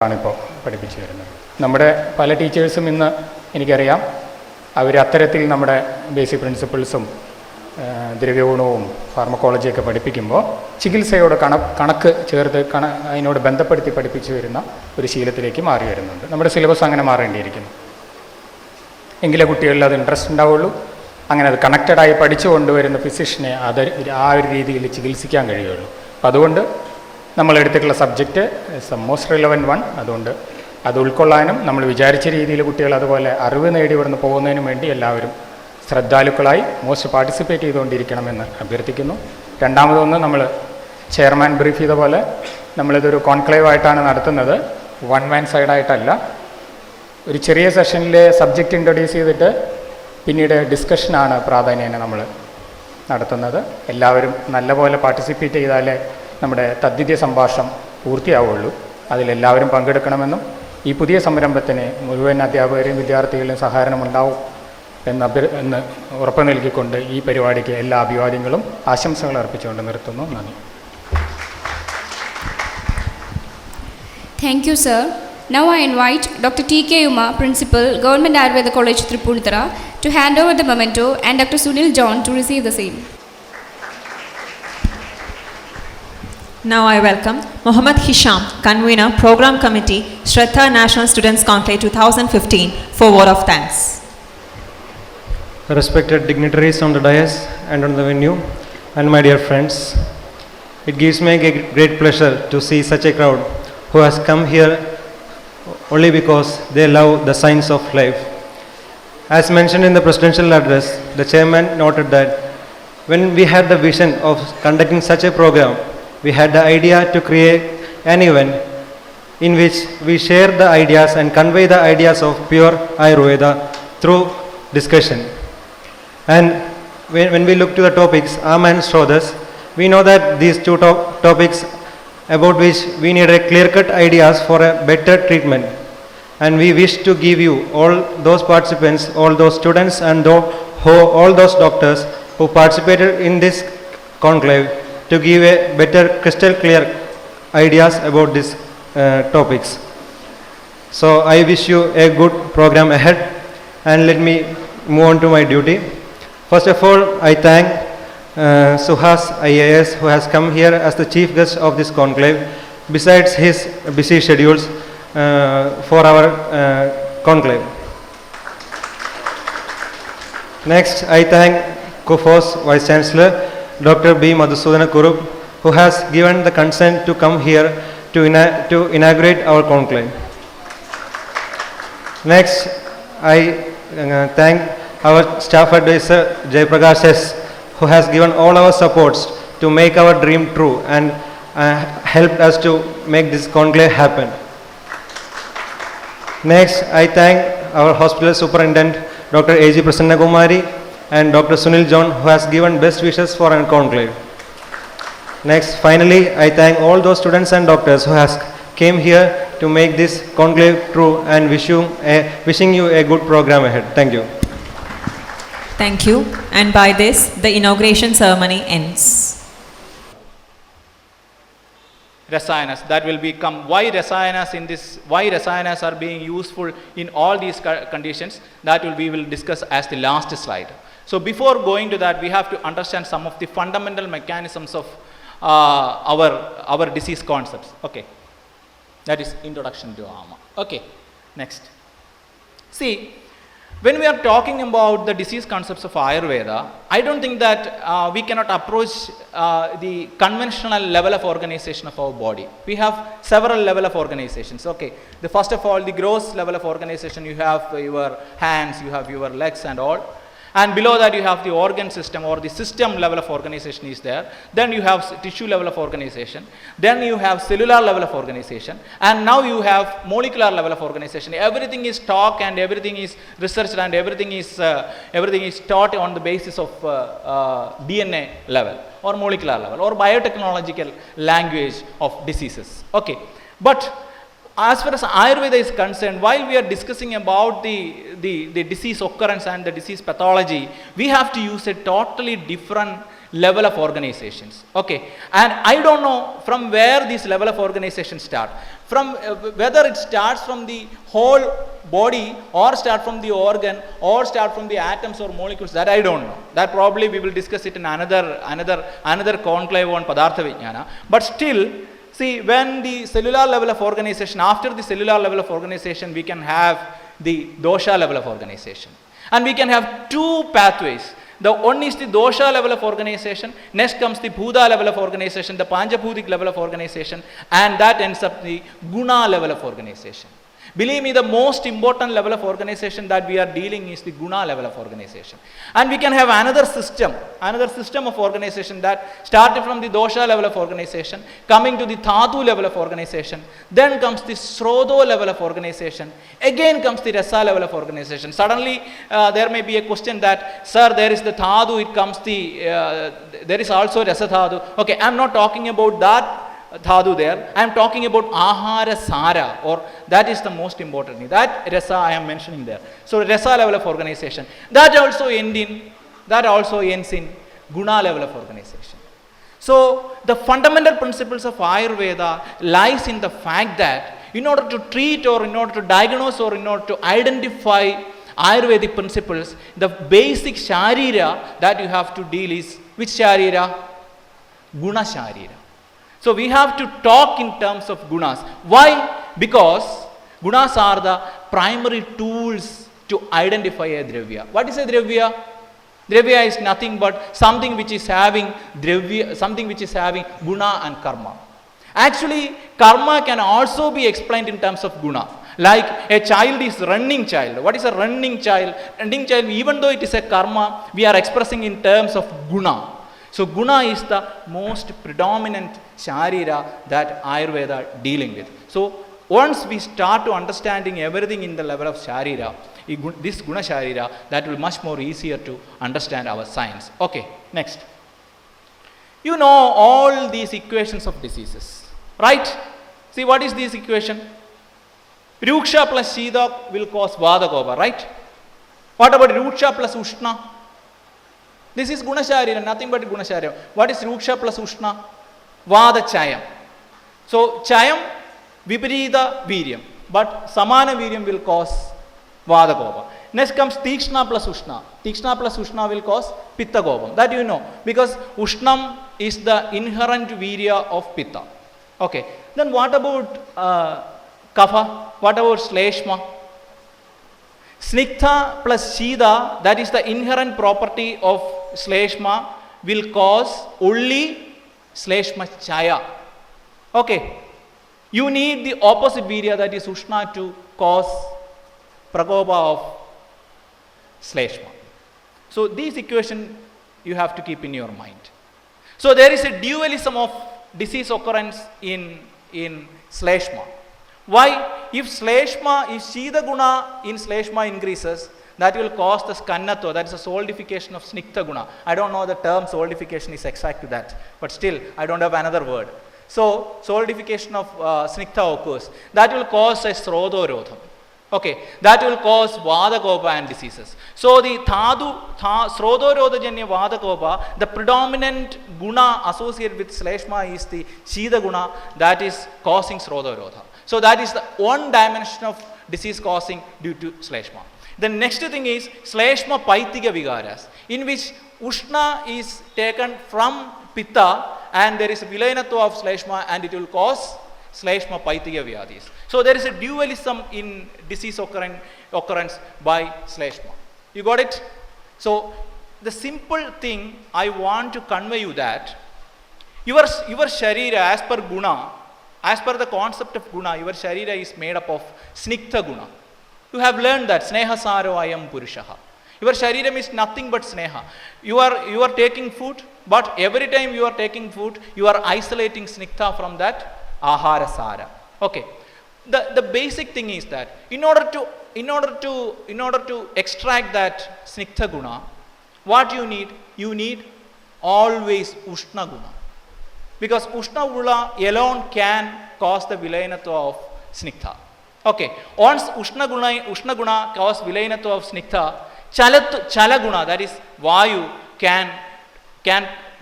ആണിപ്പോൾ പഠിപ്പിച്ചു വരുന്നത്. നമ്മുടെ പല ടീച്ചേഴ്സും ഇന്ന് എനിക്കറിയാം അവർ അത്തരത്തിൽ നമ്മുടെ ബേസിക് പ്രിൻസിപ്പിൾസും ദ്രവ്യഗുണവും ഫാർമക്കോളജിയൊക്കെ പഠിപ്പിക്കുമ്പോൾ ചികിത്സയോട് കണക്ക് ചേർത്ത് അതിനോട് ബന്ധപ്പെടുത്തി പഠിപ്പിച്ചു വരുന്ന ഒരു ശീലത്തിലേക്ക് മാറി വരുന്നുണ്ട്. നമ്മുടെ സിലബസ് അങ്ങനെ മാറേണ്ടിയിരിക്കുന്നു. എങ്കിലേ കുട്ടികളിൽ അത് ഇൻട്രസ്റ്റ് ഉണ്ടാവുള്ളൂ. അങ്ങനെ അത് കണക്റ്റഡായി പഠിച്ചു കൊണ്ടുവരുന്ന ഫിസിഷ്യനെ ആ ഒരു രീതിയിൽ ചികിത്സിക്കാൻ കഴിയുള്ളൂ. അപ്പം അതുകൊണ്ട് നമ്മൾ എടുത്തിട്ടുള്ള സബ്ജക്റ്റ് മോസ്റ്റ് റിലവൻറ്റ് വൺ. അതുകൊണ്ട് അത് ഉൾക്കൊള്ളാനും നമ്മൾ വിചാരിച്ച രീതിയിൽ കുട്ടികൾ അതുപോലെ അറിവ് നേടി ഇവിടുന്ന് പോകുന്നതിനും വേണ്ടി എല്ലാവരും ശ്രദ്ധാലുക്കളായി മോസ്റ്റ് പാർട്ടിസിപ്പേറ്റ് ചെയ്തുകൊണ്ടിരിക്കണമെന്ന് അഭ്യർത്ഥിക്കുന്നു. രണ്ടാമതൊന്ന്, നമ്മൾ ചെയർമാൻ ബ്രീഫ് ചെയ്ത പോലെ നമ്മളിതൊരു കോൺക്ലേവ് ആയിട്ടാണ് നടത്തുന്നത്, വൺ മാൻ സൈഡായിട്ടല്ല. ഒരു ചെറിയ സെഷനിലെ സബ്ജക്റ്റ് ഇൻട്രൊഡ്യൂസ് ചെയ്തിട്ട് പിന്നീട് ഡിസ്കഷനാണ് പ്രാധാന്യേന നമ്മൾ നടത്തുന്നത്. എല്ലാവരും നല്ലപോലെ പാർട്ടിസിപ്പേറ്റ് ചെയ്താലേ നമ്മുടെ തദ്വിതീയ സംഭാഷണം പൂർത്തിയാവുള്ളൂ. അതിലെല്ലാവരും പങ്കെടുക്കണമെന്നും ഈ പുതിയ സംരംഭത്തിന് മുഴുവൻ അധ്യാപകരെയും വിദ്യാർത്ഥികളുടെയും സഹകരണമുണ്ടാവും എന്ന് ഉറപ്പ് നൽകിക്കൊണ്ട് ഈ പരിപാടിക്ക് എല്ലാ അഭിവാദ്യങ്ങളും ആശംസകളും അർപ്പിച്ചുകൊണ്ട് നിർത്തുന്നു. നന്ദി. Thank you, sir. Now I invite Dr. T.K. Uma, Principal, Government Ayurveda College, Tripunithura, to hand over the memento and Dr. Sunil John to receive the same. Now I welcome Mohammad Hisham, Convener, Program Committee, Shraddha National Students Conclave 2015 for word of thanks. Respected dignitaries on the dais and on the venue, and my dear friends, it gives me a great pleasure to see such a crowd who has come here only because they love the science of life. As mentioned in the presidential address, the chairman noted that when we had the vision of conducting such a program, we had the idea to create an event in which we share the ideas and convey the ideas of pure Ayurveda through discussion. And when we look to the topics, Am and Shrodhas, we know that these two topics about which we need a clear-cut ideas for a better treatment. And we wish to give you, all those participants, all those students and all those doctors who participated in this conclave, to give a better crystal clear ideas about these topics. So I wish you a good program ahead, and let me move on to my duty. First of all, I thank Suhas IAS, who has come here as the chief guest of this conclave besides his busy schedules for our conclave. Next, I thank CUFOS Vice Chancellor Dr. B. Madhusudana Kurup, who has given the consent to come here to inaugurate our conclave. Next, I thank our staff advisor Jaiprakash S, who has given all our supports to make our dream true and helped us to make this conclave happen. Next, I thank our hospital superintendent Dr. A.G. Prasanna Kumari and Dr. Sunil John, who has given best wishes for our conclave. Next, finally, I thank all those students and doctors who has came here to make this conclave true, and wishing you a good program ahead. Thank you. Thank you. And by this, the inauguration ceremony ends. Rasayanas, that will become why rasayanas are being useful in all these conditions, that we will discuss as the last slide. So before going to that, we have to understand some of the fundamental mechanisms of our disease concepts. Okay, that is introduction to AMA. Okay, next. See, when we are talking about the disease concepts of Ayurveda, I don't think that we cannot approach the conventional level of organization of our body. We have several level of organizations. Okay, the first of all, the gross level of organization, you have your hands, you have your legs and all. And below that you have the organ system, or the system level of organization is there. Then you have tissue level of organization. Then you have cellular level of organization. And now you have molecular level of organization. Everything is taught and everything is researched and everything is taught on the basis of DNA level or molecular level or biotechnological language of diseases. Okay, but as far as Ayurveda is concerned, while we are discussing about the disease occurrence and the disease pathology, we have to use a totally different level of organizations. Okay, and I don't know from where this level of organization start. From whether it starts from the whole body or start from the organ or start from the atoms or molecules, that I don't know. That probably we will discuss it in another conclave on Padartha Vijnana. But still, see, when the cellular level of organization, after the cellular level of organization, we can have the dosha level of organization. And we can have two pathways. The one is the dosha level of organization, next comes the bhuda level of organization, the panjabhutik level of organization, and that ends up the guna level of organization. Believe me, the most important level of organization that we are dealing is the guna level of organization. And we can have another system of organization that started from the dosha level of organization, coming to the dhatu level of organization, then comes the sroto level of organization, again comes the rasa level of organization. Suddenly there may be a question that, sir, there is the dhatu, it comes the, there is also rasa dhatu. Okay, I am not talking about that dhatu there. I am talking about ahara sara, or that is the most important thing. That rasa I am mentioning there. So rasa level of organization. That also ends in guna level of organization. So the fundamental principles of Ayurveda lies in the fact that in order to treat or in order to diagnose or in order to identify Ayurvedic principles, the basic sharira that you have to deal is which sharira? Guna sharira. So we have to talk in terms of gunas. Why? Because gunas are the primary tools to identify a dravya. What is a dravya? Dravya is nothing but something which is having guna and karma. Actually, karma can also be explained in terms of guna. Like a child is running child. What is a running child? Running child, even though it is a karma, we are expressing in terms of guna. So guna is the most predominant sharira that Ayurveda dealing with. So once we start to understanding everything in the level of sharira, this guna sharira, that will be much more easier to understand our science. Okay, next. You know all these equations of diseases, right? See, what is this equation? Ruksha plus Shida will cause Vadakopa, right? What about Ruksha plus Ushna? This is Guna Sharira, nothing but Guna Sharira. What is Ruksha plus Ushna? Vada Chayam. So Chayam, Viparita Viryam. But Samana Viryam will cause Vadakopa. Next comes Tikshna plus Ushna. Tikshna plus Ushna will cause Pitta Kopam. That you know, because Ushnam is the inherent Virya of Pitta. Okay. Then what about Kapha? What about Shleshma? Sniktha plus Shida, that is the inherent property of Shleshma, will cause only Shleshma Chaya. Okay. You need the opposite Virya, that is Ushna, to cause Prakopa of Shleshma. So this equation you have to keep in your mind. So there is a dualism of disease occurrence in Shleshma. Why? If Shleshma, if Shida Guna in Shleshma increases, that will cause the Skannatva, that is a solidification of Sniktha Guna. I don't know the term solidification is exact to that, but still I don't have another word. So solidification of Sniktha occurs. That will cause a Srodorodham. Okay, that will cause Vadakopa and diseases. So the Srodorodhajanya Vadakopa, the predominant guna associated with Shleshma is the Shida Guna, that is causing Srodorodha. So that is the one dimension of disease causing due to Shleshma. The next thing is Shleshma Paitiga Vigaras, in which Ushna is taken from Pitta and there is a Vilayanatva of Shleshma and it will cause Shleshma Paitiga Vyadis. So there is a dualism in disease occurrence by Shleshma. You got it? So the simple thing I want to convey you that your Sharira as per Guna, as per the concept of Guna, your Sharira is made up of Sniktha Guna. You have learned that Sneha Saro Ayam Purushaha. Your Shariram is nothing but Sneha. You are taking food, but every time you are taking food, you are isolating Sniktha from that Ahara Sara. Okay. The basic thing is that in order to extract that Sniktha Guna, what you need? You need always Ushna Guna. Because Ushna Guna alone can cause the Vilayanatva of Sniktha. Okay. Once Ushna Guna cause Vilayanatva of Sniktha, Chala Guna, that is Vayu, can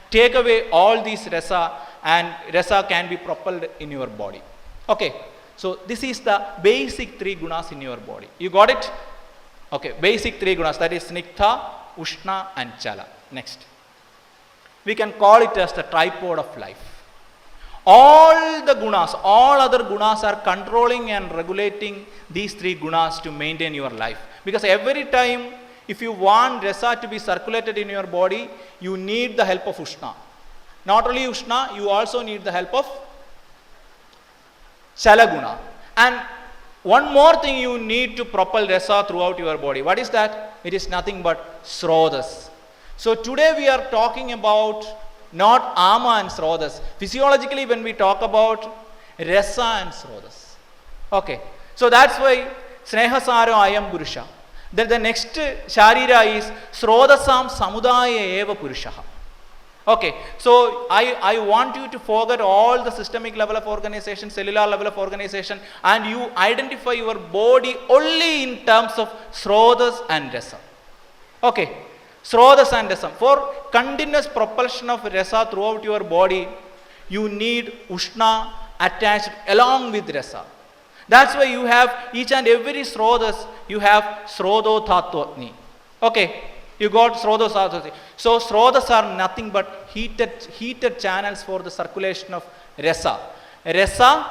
take away all these rasa, and rasa can be propelled in your body. Okay, so this is the basic 3 gunas in your body. You got it? Okay, basic 3 gunas, that is Sniktha, Ushna and Chala. Next. We can call it as the tripod of life. All the gunas, all other gunas are controlling and regulating these 3 gunas to maintain your life. Because every time if you want rasa to be circulated in your body, you need the help of Ushna. Not only Ushna, you also need the help of Chalaguna. And one more thing you need to propel rasa throughout your body. What is that? It is nothing but Srodhas. So today we are talking about not Ama and Srodhas. Physiologically, when we talk about rasa and Srodhas. Okay. So that's why Snehasaro Ayam Purusha. Then the next Sharira is Srodhasam Samudaya Eva Purushaha. Okay, so I want you to forget all the systemic level of organization, cellular level of organization, and you identify your body only in terms of Srodhas and Rasa. Okay, Srodhas and Rasa. For continuous propulsion of Rasa throughout your body, you need Ushna attached along with Rasa. That's why you have each and every Srodhas, you have Srodho Tattvagni. Okay, you got Srodho Tattvagni. So Srodhas are nothing but heated channels for the circulation of Rasa. Rasa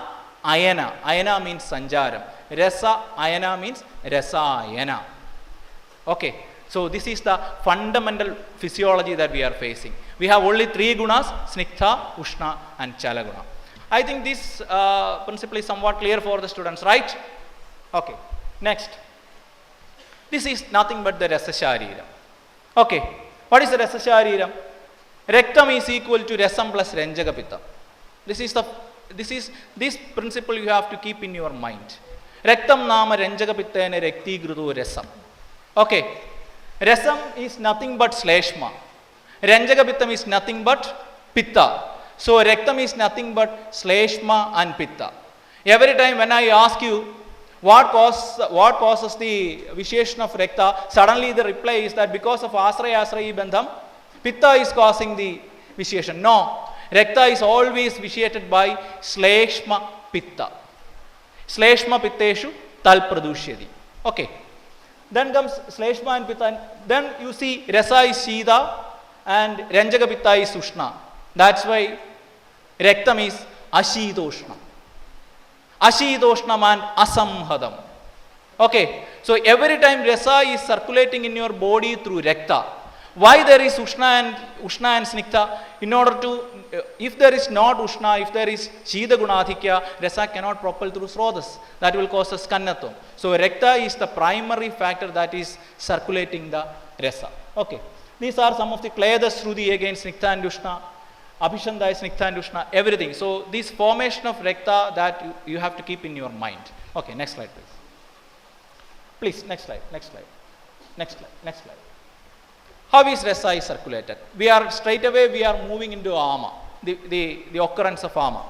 Ayana. Ayana means Sanjaram. Rasa Ayana means Rasa Ayana. Okay, so this is the fundamental physiology that we are facing. We have only 3 gunas, Sniktha, Ushna and Chalaguna. I think this principle is somewhat clear for the students, right? Okay, next. This is nothing but the Rasa Sharira. Okay, what is the Rasa Sharira? Rectum is equal to Rasam plus Ranjaga Pitta. This principle you have to keep in your mind. Rectum nama Ranjaga Pitta and Rekti Grudu Rasam. Okay, Rasam is nothing but Sleshma. Ranjaga Pittam is nothing but Pitta. So rectum is nothing but Sleshma and Pitta. Every time when I ask you what causes the vitiation of recta, suddenly the reply is that because of Asrayi Bandham, Pitta is causing the vitiation. No, recta is always vitiated by Sleshma Pitta. Sleshma Pitteshu Tal Pradushyadi. Okay. Then comes Sleshma and Pitta. Then you see Rasa is Shida and Ranjaga Pitta is Ushna. That's why rectum is Ashidoshna. Ashidoshna and Asamhadam. Okay, so every time Rasa is circulating in your body through recta. Why there is Ushna and Sniktha? In order to, if there is not Ushna, if there is Shida Gunadhikya, Rasa cannot propel through Srodhas. That will cause a Skannatum. So recta is the primary factor that is circulating the Rasa. Okay, these are some of the Kledas Shrudi against Sniktha and Ushna. Abhishandaya, Sniktha and Ushna, everything. So this formation of recta that you have to keep in your mind. Okay, next slide please. Please, next slide. How is Rasa circulated? We are moving into Ama, the occurrence of Ama.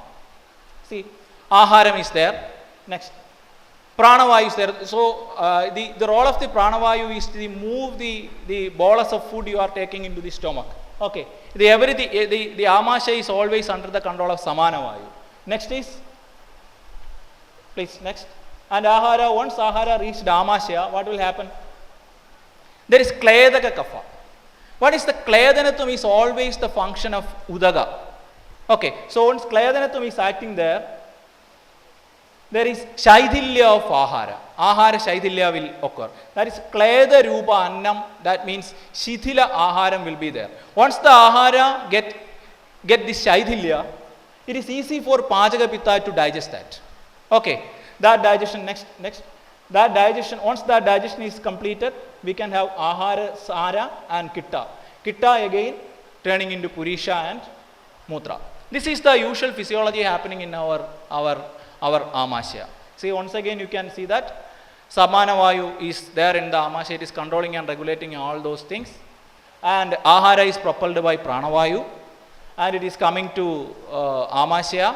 See, Aharam is there. Next. Pranavayu is there. So the role of the Pranavayu is to move the bolus of food you are taking into the stomach. Okay, the Amasya is always under the control of Samanavayu. Next is, please, next. And Ahara, once Ahara reached Amasya, what will happen? There is Kledaka Kapha. What is the Kledanatum is always the function of Udaga. Okay, so once Kledanatum is acting there is Shaidhilya of Ahara. Ahara Shaidhilya will occur. That is Kleda Rupa Annam, that means Shithila Aharam will be there. Once the Ahara get this Shaidhilya, it is easy for Pajaga Pitta to digest that. Okay, that digestion, next. That digestion, once that digestion is completed, we can have Ahara, Sara and Kitta. Kitta again turning into Purisha and Mutra. This is the usual physiology happening in our Amasya. See, once again you can see that Samanavayu is there in the Amasya, it is controlling and regulating all those things. And Ahara is propelled by Pranavayu and it is coming to Amasya.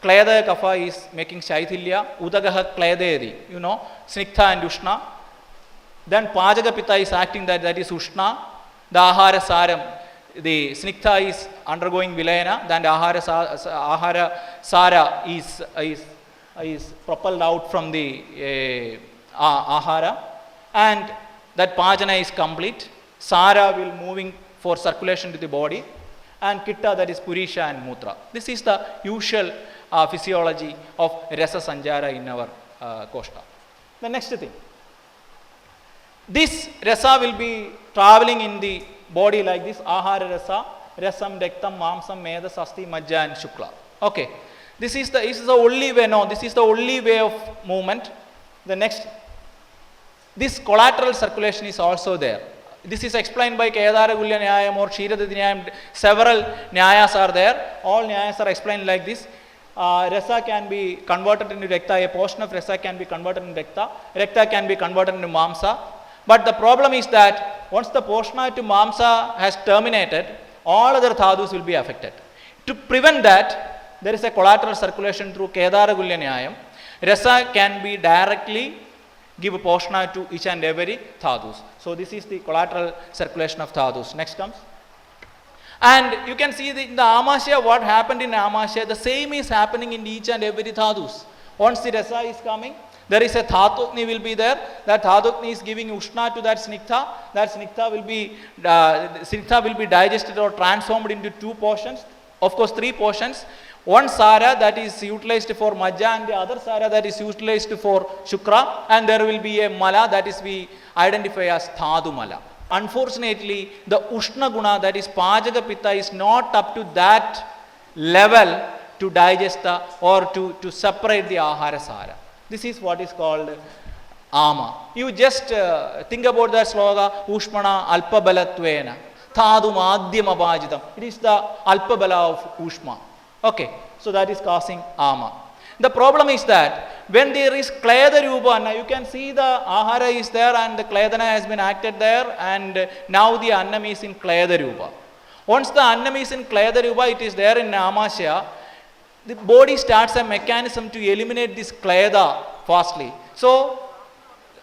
Kleda Kapha is making Shaithilya, Udagaha Klededi, Sniktha and Ushna. Then Pajaga Pitta is acting that is Ushna, the Ahara Saram. the Sniktha is undergoing Vilayana, then the Ahara Sara is propelled out from the Ahara, and that Pachana is complete. Sara will moving for circulation to the body, and Kitta, that is Purisha and Mutra. This is the usual physiology of Rasa Sanjara in our Koshta. The next thing, this Rasa will be traveling in the body like this: Ahara Rasa, Rasam, Rektam, Mamsam, Meda, Sasti, Majja and Shukla. Okay, this is the only way, no, this is the only way of movement. The next, this collateral circulation is also there. This is explained by Kedara Gulya Nyayam or Kshiradati Nyayam. Several Nyayas are there. All Nyayas are explained like this. Rasa can be converted into Rekta. A portion of Rasa can be converted into Rekta. Rekta can be converted into Mamsa. But the problem is that once the portion to Mamsa has terminated, all other Dhadus will be affected. To prevent that, there is a collateral circulation through Kedara Gulya Nyayam. Rasa can be directly give a portion to each and every Dhadus. So this is the collateral circulation of Dhadus. Next comes. And you can see in the Amasya, what happened in Amasya, the same is happening in each and every Dhadus. Once the Rasa is coming, there is a Dhatukni will be there. That Dhatukni is giving Ushna to that Sniktha. That Sniktha will be digested or transformed into two portions. Of course, three portions. One Sara that is utilized for Majja and the other Sara that is utilized for Shukra, and there will be a Mala that is we identify as Dhadu Mala. Unfortunately, the Ushna Guna, that is Pajaka Pitta, is not up to that level to digest or to separate the Ahara Sara. This is what is called Ama. You just think about that sloga, Ushmana Alpabalatvena, Dhadu Madhyama Bhajitam. It is the Alpabala of Ushma. Okay, so that is causing Ama. The problem is that when there is Kleda Rupa, now you can see the Ahara is there and the Kledana has been acted there, and now the Annam is in Kleda Rupa. Once the Annam is in Kleda Rupa, it is there in Amasya, the body starts a mechanism to eliminate this Kleda fastly. So,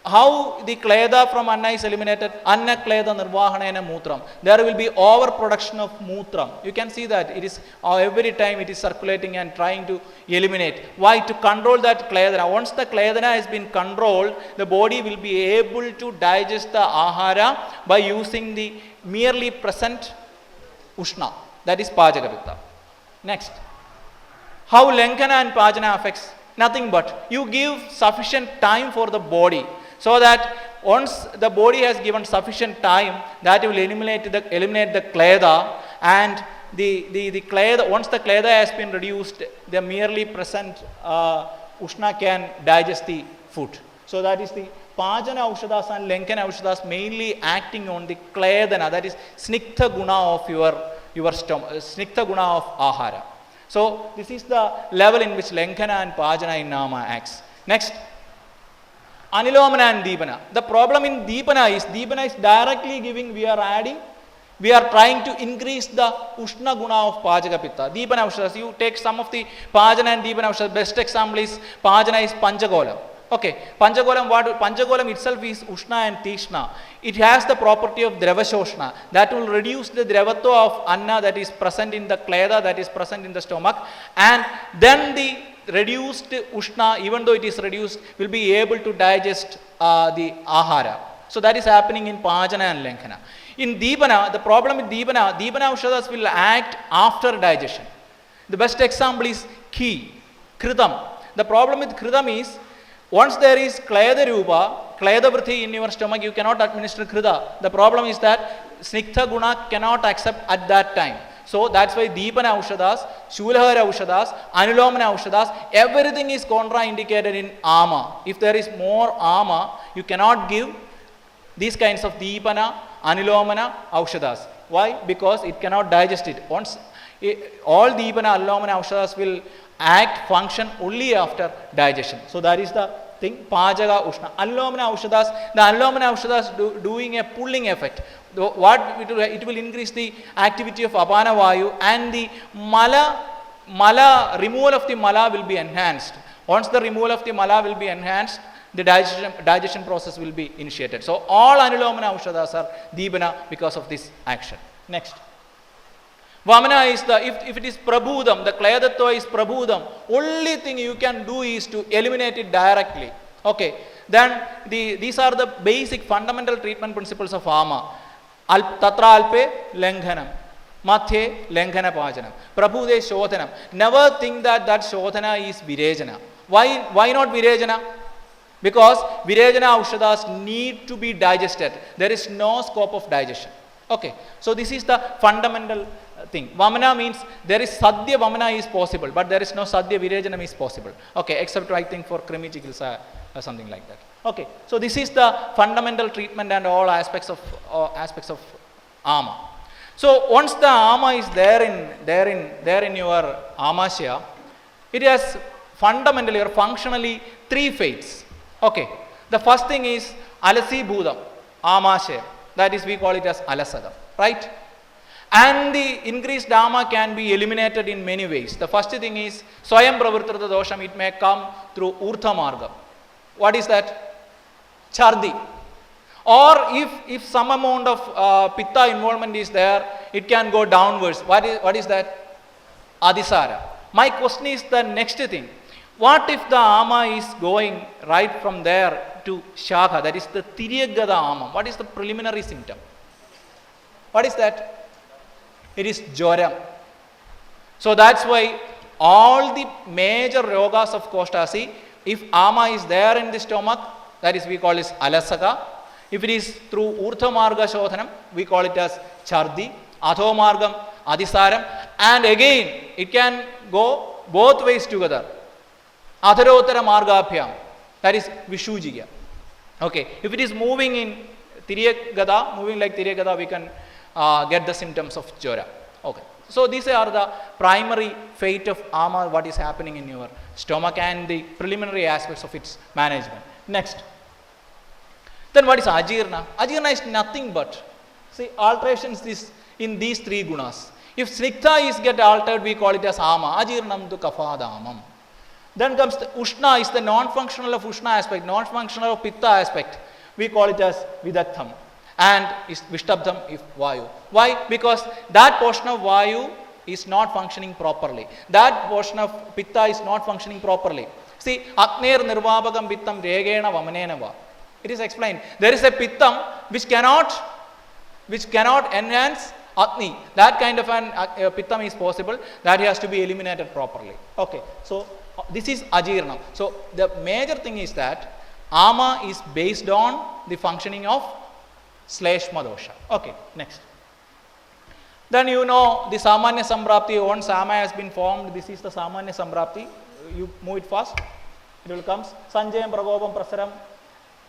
how the Kleda from Anna is eliminated? Anna Kleda Nirvahanena Mutram. There will be overproduction of Mutram. You can see that it is every time it is circulating and trying to eliminate. Why? To control that Kledana. Once the Kledana has been controlled, the body will be able to digest the Ahara by using the merely present Ushna. That is Pajakapitta. Next. How Lenkana and Pajana affects? Nothing but you give sufficient time for the body, so that once the body has given sufficient time, that will eliminate the Kleda, and the Kleda, once the Kleda has been reduced, the merely present Ushna can digest the food. So that is the Pajana Aushadas and Lenkana Aushadas mainly acting on the Kledana, that is Sniktha Guna of your stomach, Sniktha Guna of Ahara. So this is the level in which Lenkana and Pajana in Nama acts. Next, Anilomana and Deepana. The problem in Deepana is directly giving, we are trying to increase the Ushna Guna of Pajaka Pitta. Deepana Ushadas, you take some of the Pajana and Deepana Ushadas. Best example is Pajana is Panchagolam. Okay, Panchagolam itself is Ushna and Tishna. It has the property of Dravashoshna. That will reduce the Dravato of Anna that is present in the Kleda, that is present in the stomach, and then the reduced Ushna, even though it is reduced, will be able to digest the Ahara. So that is happening in Pajana and Lenkana. In Deepana, the problem with Deepana Ushadas will act after digestion. The best example is Ki, Kritam. The problem with Kritam is, once there is Kleda Rupa, Kleda Vritti in your stomach, you cannot administer Krita. The problem is that Sniktha Guna cannot accept at that time. So that's why Deepana Aushadas, Shulahara Aushadas, Anilomana Aushadas, everything is contraindicated in Ama. If there is more Ama, you cannot give these kinds of Deepana, Anilomana Aushadas. Why? Because it cannot digest it. Once all Deepana, Anilomana Aushadas will function only after digestion. So that is the thing, Pajaga Ushna. Anilomana Aushadas, the Anilomana Aushadas doing a pulling effect. It will increase the activity of Apana Vayu, and the Mala, removal of the Mala will be enhanced. Once the removal of the Mala will be enhanced, the digestion process will be initiated. So all Anilomana Aushadas are Deepana because of this action. Next. Vamana is the, if it is Prabhudam, the Klaya Tattva is Prabhudam, only thing you can do is to eliminate it directly. Okay, then these are the basic fundamental treatment principles of Ama. Tatra alpe lenghanam, mathe lenghana pajanam, prabhude shodhanam. Never think that shodhana is virejana. Why not virejana? Because virejana aushadas need to be digested. There is no scope of digestion. Okay, so this is the fundamental thing. Vamana means there is sadhya vamana is possible, but there is no sadhya virejanam is possible. Okay, except I think for krimi chikitsa or something like that. Okay, so this is the fundamental treatment and all aspects of Ama. So once the Ama is there in your Amashya, it has fundamentally or functionally three fates. Okay, the first thing is Alasi Bhudam, Amashya. That is, we call it as Alasada, right? And the increased Ama can be eliminated in many ways. The first thing is Swayam Pravartrata Dosham, it may come through Urtha Marga. What is that? Chardi. Or if some amount of Pitta involvement is there, it can go downwards. What is that? Adisara. My question is the next thing. What if the Ama is going right from there to Shakha, that is the Tiryagada Ama? What is the preliminary symptom? What is that? It is Joram. So that's why all the major yogas of Koshtasi, if Ama is there in the stomach, that is we call it Alasaka. If it is through Urtha Marga Shodhanam, we call it as Chardi, Atho Margam, Adisaram, and again it can go both ways together. Adharotara Margapyam, that is Vishujiya. Okay, if it is moving in Tiryagada, moving like Tiryagada, we can get the symptoms of Jora. Okay, so these are the primary fate of Ama, what is happening in your stomach and the preliminary aspects of its management. Next. Then what is Ajirna? Ajirna is nothing but, see, alterations in these three gunas. If Sniktha is get altered, we call it as Ama. Ajirnam tu Kafadamam. Then comes the Ushna, is the non-functional of Ushna aspect, non-functional of Pitta aspect. We call it as Vidatham. And is Vishtabdham if Vayu. Why? Because that portion of Vayu is not functioning properly. That portion of Pitta is not functioning properly. See, Akner Nirvabhagam Pittam Regena Vamanenava. It is explained. There is a Pittam which cannot enhance Agni. That kind of an Pittam is possible. That has to be eliminated properly. Okay, so this is Ajirnam. So the major thing is that Ama is based on the functioning of Shleshma dosha. Okay, next. Then you know the Samanya Samprapti, once Ama has been formed, this is the Samanya Samprapti. You move it fast, it will come. Sanjayam, Pragopam, Prasaram,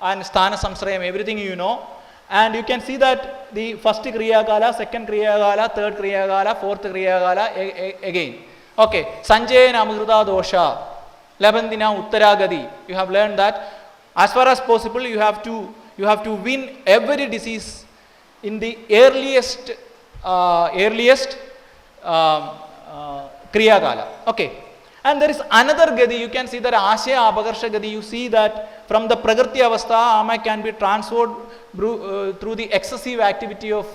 and Sthana Samsrayam, everything you know. And you can see that the first Kriya Kala, second Kriya Kala, third Kriya Kala, fourth Kriya Kala, again. Okay, Sanjayana Amrita Dosha, Labandina Uttaragadi. You have learned that as far as possible you have to win every disease in the earliest Kriya Kala. Okay. And there is another Gadi, you can see that Ashya Abhagarsha Gadi, you see that from the Prakriti Avastha, Ama can be transferred through the excessive activity of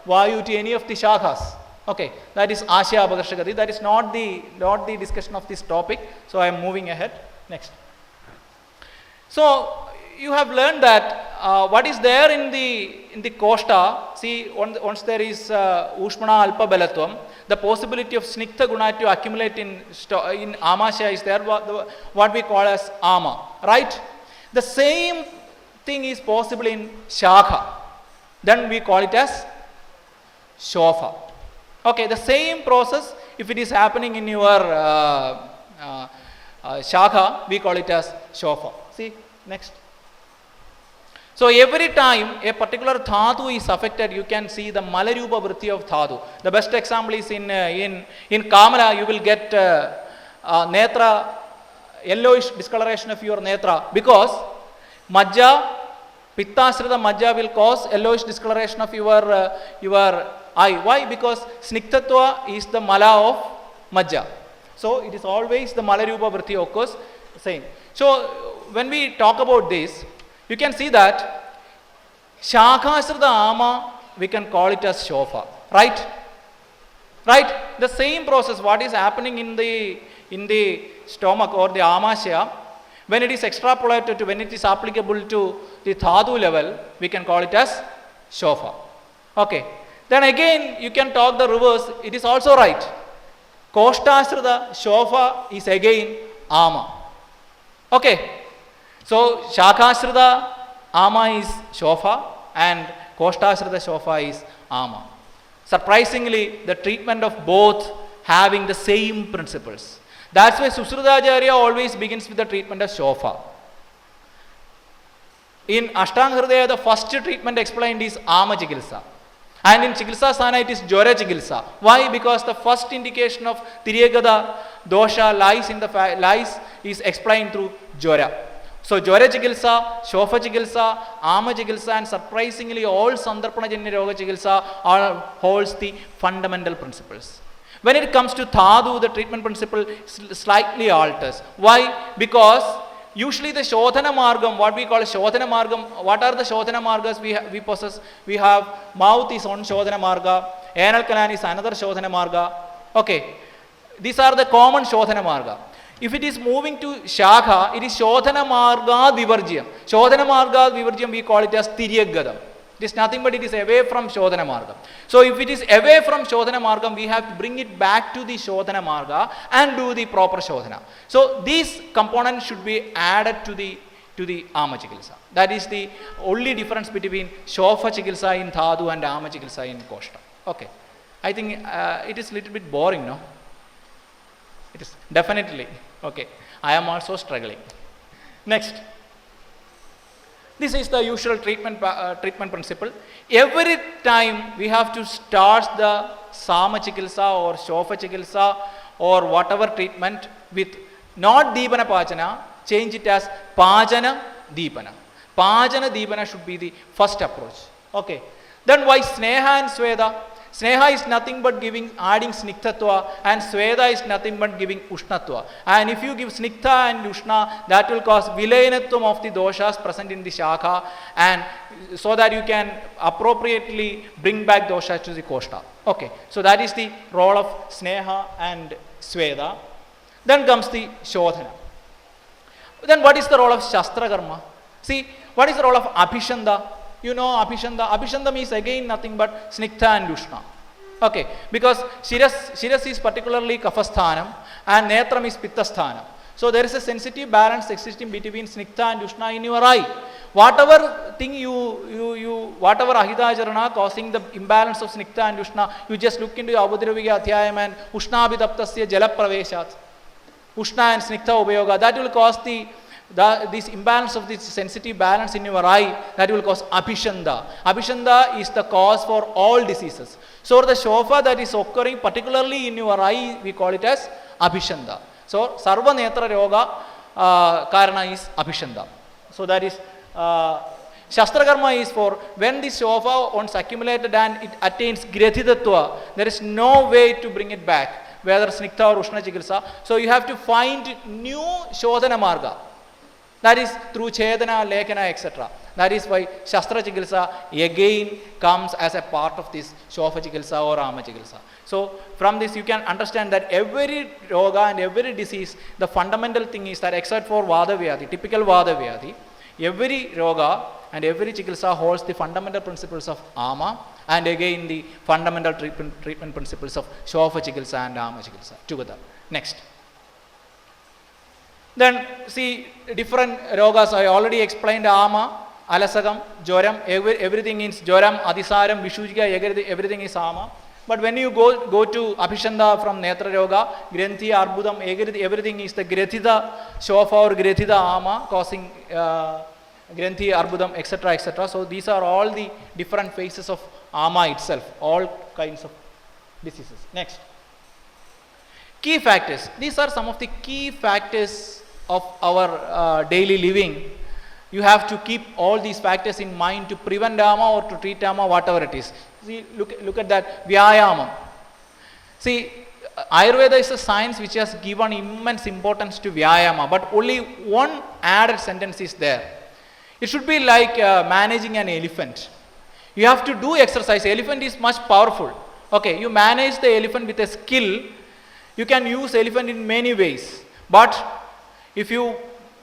Vayu to any of the Shakhas. Okay, that is Ashya Abhagarsha Gadi. That is not the discussion of this topic. So I am moving ahead. Next. So you have learned that what is there in the Koshta, see, once there is Ushmana Alpa Belatvam, the possibility of Sniktha Guna to accumulate in Amashya is there, what we call as Ama, right? The same thing is possible in Shakha. Then we call it as Shofa. Okay, the same process, if it is happening in your Shakha, we call it as Shofa. See, next. So every time a particular dhatu is affected, you can see the Malarupa vritti of dhatu. The best example is in Kamala, you will get netra, yellowish discoloration of your netra, because Majja, Pittasrita Majja will cause yellowish discoloration of your eye. Why? Because Snikthatva is the Mala of Majja. So it is always the Malarupa vritti occurs same. So when we talk about this, you can see that Shakhasrita Ama, we can call it as Shofa, right? Right? The same process, what is happening in the stomach or the amasya, when it is extrapolated to, when it is applicable to the dhatu level, we can call it as shofa. Okay. Then again, you can talk the reverse, it is also right. Koshtashrita shofa is again ama. Okay. So, shakashrita ama is shofa and koshtashrita shofa is ama. Surprisingly, the treatment of both having the same principles. That's why Susrutacharya always begins with the treatment of shofa. In Ashtanga Hridaya, the first treatment explained is ama chikilsa. And in Chikilsa Sana, it is Jwara Chikilsa. Why? Because the first indication of Tiryagada dosha lies is explained through Jwara. So Jwara Chikilsa, Shofa Chikilsa, Ama Chikilsa, and surprisingly all Sandarpanajanya Roga Chikilsa all holds the fundamental principles. When it comes to Dhatu, the treatment principle slightly alters. Why? Because usually the Shodhana Margam, what we call Shodhana Margam, what are the Shodhana Margas we possess? We have mouth is one Shodhana Marga, anal canal is another Shodhana Marga. Okay, these are the common Shodhana Marga. If it is moving to Shakha, it is Shodhana Marga Vivarjyam. Shodhana Marga Vivarjyam, we call it as Tiryagadam. It is nothing but it is away from Shodhana Marga. So if it is away from Shodhana Margam, we have to bring it back to the Shodhana Marga and do the proper Shodhana. So these components should be added to the Ama Chikilsa. That is the only difference between Shofa Chikilsa in Dhatu and Ama Chikilsa in Koshta. Okay. I think it is a little bit boring, no? It is definitely. Okay. I am also struggling. Next. This is the usual treatment principle. Every time we have to start the Sama Chikilsa or Shofa Chikilsa or whatever treatment with not Deepana Pachana, change it as Pachana Deepana. Pachana Deepana should be the first approach. Okay. Then why Sneha and Sweda? Sneha is nothing but adding Snikthatva, and Sweda is nothing but giving Ushnatva. And if you give Sniktha and Ushna, that will cause Vilayanatvam of the doshas present in the Shakha, and so that you can appropriately bring back doshas to the Koshta. Okay, so that is the role of Sneha and Sweda. Then comes the Shodhana. Then what is the role of Shastra Karma? See, what is the role of Abhishanda? You know Abhishanda. Abhishandam is again nothing but Sniktha and Ushna. Okay, because Shiras is particularly Kaphasthanam and Netram is Pittasthanam. So there is a sensitive balance existing between Sniktha and Ushna in your eye. Whatever thing whatever Ahidacharana causing the imbalance of Sniktha and Ushna, you just look into Abhudravya Adhyayam and Ushna Abhidaptasya Jala Praveshat. Ushna and Sniktha Upayoga, that will cause this imbalance of this sensitive balance in your eye, that will cause Abhishanda. Abhishanda is the cause for all diseases. So the shofa that is occurring particularly in your eye, we call it as Abhishanda. So Sarva Netra Yoga Karana is Abhishanda. So that is Shastra Karma is for when the shofa once accumulated and it attains Grathidatva, there is no way to bring it back, whether Sniktha or Ushna Chikilsa. So you have to find new Shodhana Marga. That is through Chedana, Lekana, etc. That is why Shastra Chikilsa again comes as a part of this Shofa Chikilsa or Ama Chikilsa. So from this you can understand that every Roga and every disease, the fundamental thing is that except for Vada Vyadhi, typical Vada Vyadhi, every Roga and every Chikilsa holds the fundamental principles of Ama and again the fundamental treatment principles of Shofa Chikilsa and Ama Chikilsa together. Next. Then see different rogas. I already explained Ama, Alasagam, Joram, everything is Joram, Adisaram, Vishujika, everything is Ama. But when you go to Abhishanda from Netra Yoga, Granthi, Arbudam, everything is the Grathida Shofa or Grathida Ama causing Granthi, Arbudam, etc. etc. So these are all the different phases of Ama itself, all kinds of diseases. Next. Key factors. These are some of the key factors of our daily living. You have to keep all these factors in mind to prevent Ama or to treat Ama, whatever it is. See, look at that, Vyayamam. See, Ayurveda is a science which has given immense importance to Vyayama, but only one added sentence is there. It should be like managing an elephant. You have to do exercise. Elephant is much powerful, Okay, you manage the elephant with a skill. You can use elephant in many ways. But if you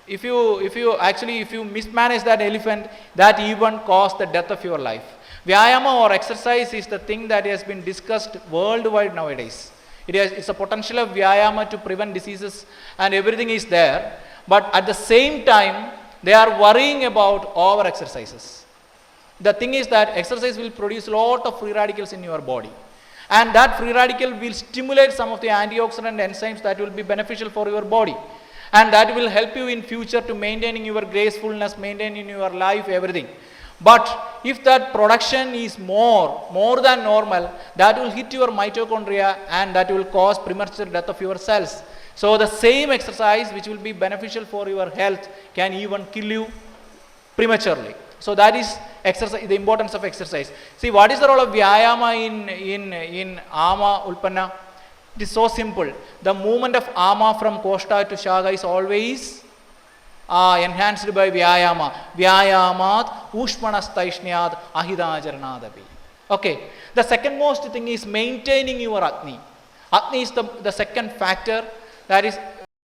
mismanage that elephant, that even cause the death of your life. Vyayama or exercise is the thing that has been discussed worldwide nowadays. It's a potential of Vyayama to prevent diseases and everything is there. But at the same time, they are worrying about over exercises. The thing is that exercise will produce a lot of free radicals in your body. And that free radical will stimulate some of the antioxidant enzymes that will be beneficial for your body. And that will help you in future to maintaining your gracefulness, maintaining your life, everything. But if that production is more than normal, that will hit your mitochondria and that will cause premature death of your cells. So the same exercise which will be beneficial for your health can even kill you prematurely. So that is exercise, the importance of exercise. See, what is the role of Vyayama in Ama Ulpanna? It is so simple. The movement of Ama from Koshta to Shaga is always enhanced by Vyayama. Vyayamat Ushmanastaishnyad Ahidajaranadapi. Okay. The second most thing is maintaining your Agni. Agni is the second factor that is